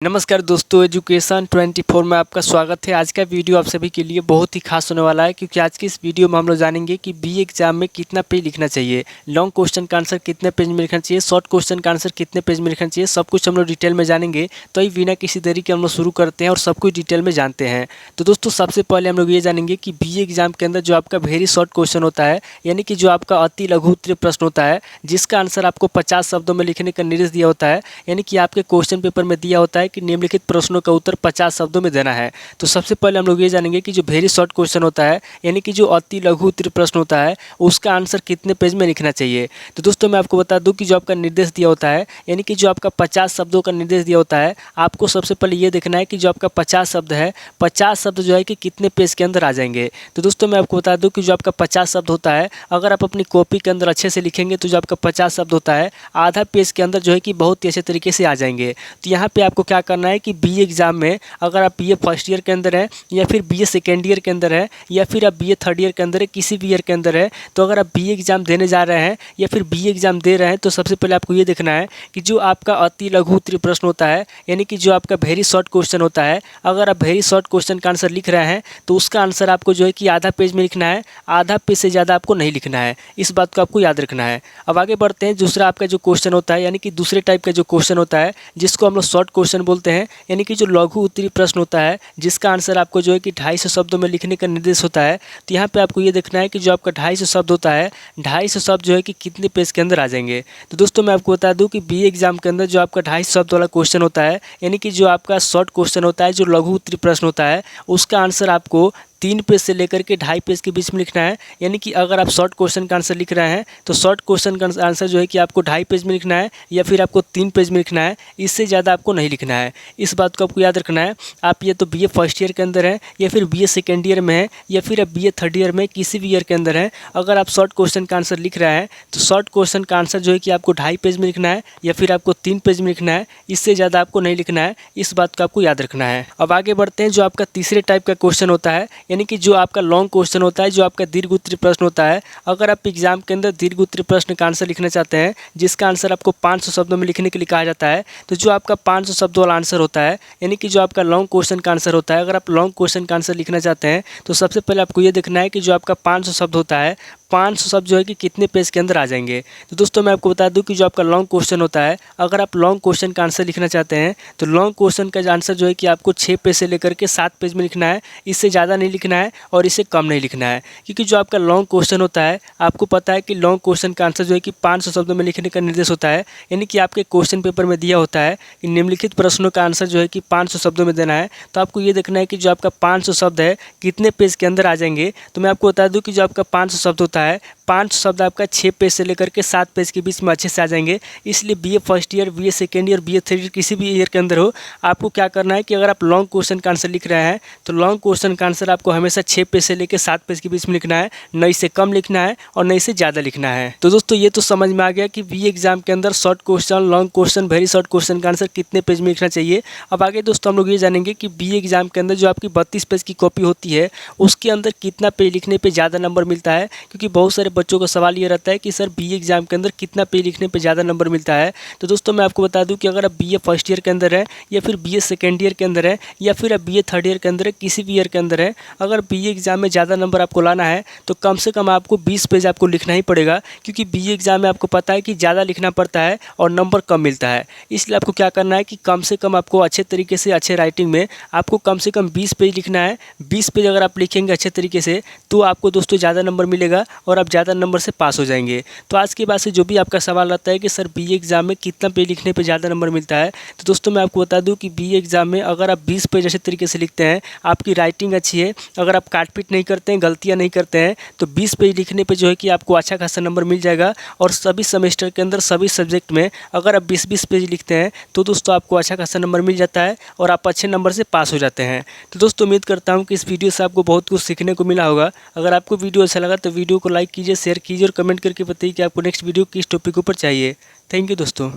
नमस्कार दोस्तों, एजुकेशन 24 में आपका स्वागत है। आज का वीडियो आप सभी के लिए बहुत ही खास होने वाला है, क्योंकि आज की इस वीडियो में हम लोग जानेंगे कि बीए एग्जाम में कितना पेज लिखना चाहिए, लॉन्ग क्वेश्चन का आंसर कितने पेज में लिखना चाहिए, शॉर्ट क्वेश्चन का आंसर कितने पेज में लिखना चाहिए, सब कुछ हम लोग डिटेल में जानेंगे। तो ये बिना किसी देरी के हम लोग शुरू करते हैं और सब कुछ डिटेल में जानते हैं। तो दोस्तों, सबसे पहले हम लोग ये जानेंगे कि बीए एग्जाम के अंदर जो आपका वेरी शॉर्ट क्वेश्चन होता है, यानी कि जो आपका अति लघु उत्तरीय प्रश्न होता है, जिसका आंसर आपको 50 शब्दों में लिखने का निर्देश दिया होता है, यानी कि आपके क्वेश्चन पेपर में दिया होता है कि निम्नलिखित प्रश्नों का उत्तर 50 शब्दों में देना है। तो सबसे पहले हम लोग ये जानेंगे कि जो वेरी शॉर्ट क्वेश्चन होता है, यानी कि जो अति लघु उत्तरीय प्रश्न होता है, उसका आंसर कितने पेज में लिखना चाहिए। तो दोस्तों, मैं आपको बता दूं कि जो आपका निर्देश दिया होता है, यानी कि जो आपका 50 शब्दों का निर्देश दिया होता है, आपको सबसे पहले ये देखना है कि जो आपका 50 शब्द है, 50 शब्द जो है कि कितने पेज के अंदर आ जाएंगे। तो दोस्तों, मैं आपको बता दूं कि जो आपका 50 शब्द होता है, अगर आप अपनी कॉपी के अंदर अच्छे से लिखेंगे तो जो आपका 50 शब्द होता है, आधा पेज के अंदर जो है कि बहुत ही अच्छे तरीके से आ जाएंगे। तो यहाँ पे आपको क्या करना है कि बीए एग्जाम में अगर आप बीए फर्स्ट ईयर के अंदर हैं, या फिर बीए सेकेंड ईयर के अंदर है, या फिर आप बीए थर्ड ईयर के अंदर है, किसी भी ईयर के अंदर है, तो अगर आप बीए एग्जाम देने जा रहे हैं या फिर बीए एग्जाम दे रहे हैं, तो सबसे पहले आपको ये देखना है कि जो आपका अति लघु उत्तरीय प्रश्न होता है, यानी कि जो आपका वेरी शॉर्ट क्वेश्चन होता है, अगर आप वेरी शॉर्ट क्वेश्चन का आंसर लिख रहे हैं तो उसका आंसर आपको जो है कि आधा पेज में लिखना है, आधा पेज से ज़्यादा आपको नहीं लिखना है। इस बात को आपको याद रखना है। अब आगे बढ़ते हैं। दूसरा आपका जो क्वेश्चन होता है, यानी कि दूसरे टाइप का जो क्वेश्चन होता है, जिसको हम लोग शॉर्ट क्वेश्चन बोलते हैं, यानी कि जो लघु उत्तरीय प्रश्न होता है, जिसका आंसर आपको जो है कि 250 शब्दों में लिखने का निर्देश होता है। तो यहाँ पे आपको ये देखना है कि जो आपका 250 शब्द होता है, 250 शब्द जो है कि कितने पेज के अंदर आ जाएंगे। तो दोस्तों, मैं आपको बता दूं कि बीए एग्जाम के अंदर जो आपका 250 शब्द वाला क्वेश्चन होता है, यानी कि जो आपका शॉर्ट क्वेश्चन होता है, जो लघु उत्तरीय प्रश्न होता है, उसका आंसर आपको 3 पेज से लेकर के 2.5 पेज के बीच में लिखना है। यानी कि अगर आप शॉर्ट क्वेश्चन का आंसर लिख रहे हैं तो शॉर्ट क्वेश्चन का आंसर जो है कि आपको 2.5 पेज में लिखना है, या फिर आपको 3 पेज में लिखना है। इससे ज़्यादा आपको नहीं लिखना है। इस बात को आपको याद रखना है। आप ये तो बीए फर्स्ट ईयर के अंदर है, या फिर बीए सेकेंड ईयर में है, या फिर आप बीए थर्ड ईयर में, किसी भी ईयर के अंदर है, अगर आप शॉर्ट क्वेश्चन का आंसर लिख रहे हैं तो शॉर्ट क्वेश्चन का आंसर जो है कि आपको 2.5 पेज में लिखना है, या फिर आपको 3 पेज में लिखना है। इससे ज़्यादा आपको नहीं लिखना है। इस बात को आपको याद रखना है। अब आगे बढ़ते हैं। जो आपका तीसरे टाइप का क्वेश्चन होता है, यानी कि जो आपका लॉन्ग क्वेश्चन होता है, जो आपका दीर्घ उत्तरीय प्रश्न होता है, अगर आप एग्जाम के अंदर दीर्घ उत्तरीय प्रश्न का आंसर लिखना चाहते हैं, जिसका आंसर आपको 500 शब्दों में लिखने के लिए कहा जाता है, तो जो आपका 500 शब्दों वाला आंसर होता है, यानी कि जो आपका लॉन्ग क्वेश्चन का आंसर होता है, अगर आप लॉन्ग क्वेश्चन का आंसर लिखना चाहते हैं तो सबसे पहले आपको ये देखना है कि जो आपका 500 शब्द होता है, 500 शब्द जो है कि कितने पेज के अंदर आ जाएंगे। तो दोस्तों, मैं आपको बता दूं कि जो आपका लॉन्ग क्वेश्चन होता है, अगर आप लॉन्ग क्वेश्चन का आंसर लिखना चाहते हैं तो लॉन्ग क्वेश्चन का आंसर जो है कि आपको 6 पेज से लेकर के 7 पेज में लिखना है। इससे ज़्यादा नहीं लिखना है और इससे कम नहीं लिखना है, क्योंकि जो आपका लॉन्ग क्वेश्चन होता है, आपको पता है कि लॉन्ग क्वेश्चन का आंसर जो है कि 500 शब्दों में लिखने का निर्देश होता है। यानी कि आपके क्वेश्चन पेपर में दिया होता है कि निम्नलिखित प्रश्नों का आंसर जो है कि 500 शब्दों में देना है। तो आपको ये देखना है कि जो आपका 500 शब्द है कितने पेज के अंदर आ जाएंगे। तो मैं आपको बता दूँ कि जो आपका 500 शब्द होता है, 5 शब्द आपका 6 पेज से लेकर के 7 पेज के बीच में अच्छे से आ जाएंगे। इसलिए BA first year, BA second year, BA third year, किसी भी ईयर के अंदर हो, आपको क्या करना है कि अगर आप लॉन्ग क्वेश्चन का आंसर लिख रहे हैं तो लॉन्ग क्वेश्चन का आंसर आपको हमेशा 6 पेज से लेकर 7 पेज के बीच में लिखना है, न इससे कम लिखना है और न इससे ज़्यादा लिखना है। तो दोस्तों, ये तो समझ में आ गया कि बीए एग्जाम के अंदर short question, long question, very short question का आंसर कितने पेज में लिखना चाहिए। अब आगे दोस्तों हम लोग ये जानेंगे कि बीए एग्जाम के अंदर जो आपकी 32 पेज की कॉपी होती है, उसके अंदर कितना पेज लिखने पर ज़्यादा नंबर मिलता है। क्योंकि बहुत सारे बच्चों का सवाल ये रहता है कि सर बीए एग्जाम के अंदर कितना पेज लिखने पे ज़्यादा नंबर मिलता है। तो दोस्तों, मैं आपको बता दूं कि अगर आप बीए फर्स्ट ईयर के अंदर है, या फिर बीए सेकेंड ईयर के अंदर है, या फिर आप बीए थर्ड ईयर के अंदर है, किसी भी ईयर के अंदर है, अगर बीए एग्जाम में ज़्यादा नंबर आपको लाना है तो कम से कम आपको 20 पेज आपको लिखना ही पड़ेगा। क्योंकि बीए एग्जाम में आपको पता है कि ज़्यादा लिखना पड़ता है और नंबर कम मिलता है। इसलिए आपको क्या करना है कि कम से कम आपको अच्छे तरीके से, अच्छे राइटिंग में आपको कम से कम 20 पेज लिखना है। 20 पेज अगर आप लिखेंगे अच्छे तरीके से तो आपको दोस्तों ज़्यादा नंबर मिलेगा और आप ज़्यादा नंबर से पास हो जाएंगे। तो आज के बाद से जो भी आपका सवाल रहता है कि सर बीए एग्जाम में कितना पेज लिखने पे ज़्यादा नंबर मिलता है, तो दोस्तों मैं आपको बता दूं कि बीए एग्जाम में अगर आप 20 पेज अच्छे तरीके से लिखते हैं, आपकी राइटिंग अच्छी है, अगर आप काटपीट नहीं करते हैं, गलतियां नहीं करते हैं, तो 20 पेज लिखने पे जो है कि आपको अच्छा खासा नंबर मिल जाएगा। और सभी सेमेस्टर के अंदर, सभी सब्जेक्ट में अगर आप 20-20 पेज लिखते हैं तो दोस्तों आपको अच्छा खासा नंबर मिल जाता है और आप अच्छे नंबर से पास हो जाते हैं। तो दोस्तों, उम्मीद करता हूँ कि इस वीडियो से आपको बहुत कुछ सीखने को मिला होगा। अगर आपको वीडियो अच्छा लगा तो वीडियो को लाइक कीजिए, शेयर कीजिए और कमेंट करके बताइए कि आपको नेक्स्ट वीडियो किस टॉपिक ऊपर चाहिए। थैंक यू दोस्तों।